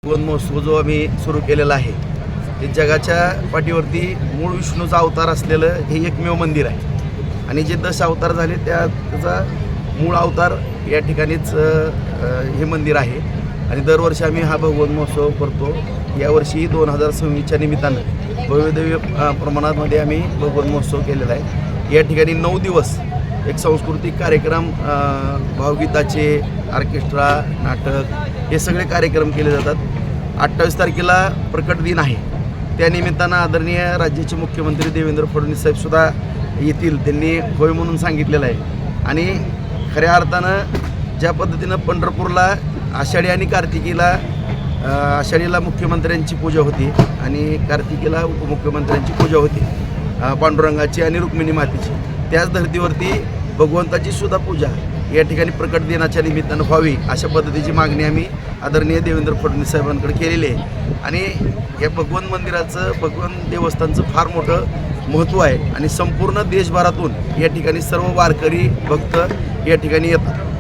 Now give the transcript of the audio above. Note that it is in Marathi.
भगवन महोत्सव जो आम्ही सुरू केलेला आहे ते जगाच्या पाठीवरती मूळ विष्णूचा अवतार असलेलं हे एकमेव मंदिर आहे आणि जे 10 अवतार झाले त्याचा मूळ अवतार या ठिकाणीच हे मंदिर आहे आणि दरवर्षी आम्ही हा भगवन महोत्सव करतो। यावर्षी 2026च्या निमित्तानं भव्यदिव्य प्रमाणामध्ये आम्ही भगवन महोत्सव केलेला आहे। या ठिकाणी 9 दिवस एक सांस्कृतिक कार्यक्रम, भावगीताचे, ऑर्केस्ट्रा, नाटक हे सगळे कार्यक्रम केले जातात। 28 तारखेला प्रकट दिन आहे, त्यानिमित्तानं आदरणीय राज्याचे मुख्यमंत्री देवेंद्र फडणवीस साहेबसुद्धा येतील, त्यांनी होय म्हणून सांगितलेलं आहे। आणि खऱ्या अर्थानं ज्या पद्धतीनं पंढरपूरला आषाढी आणि कार्तिकीला आषाढीला मुख्यमंत्र्यांची पूजा होती आणि कार्तिकीला उपमुख्यमंत्र्यांची पूजा होती, पांडुरंगाची आणि रुक्मिणी मातेची, त्याच धर्तीवरती भगवंताची सुद्धा पूजा या ठिकाणी प्रकट दिनाच्या निमित्तानं व्हावी अशा पद्धतीची मागणी आम्ही आदरणीय देवेंद्र फडणवीस साहेबांकडे केलेली आहे। आणि या भगवन मंदिराचं, भगवन देवस्थानचं फार मोठं महत्त्व आहे आणि संपूर्ण देशभरातून या ठिकाणी सर्व वारकरी भक्त या ठिकाणी येतात।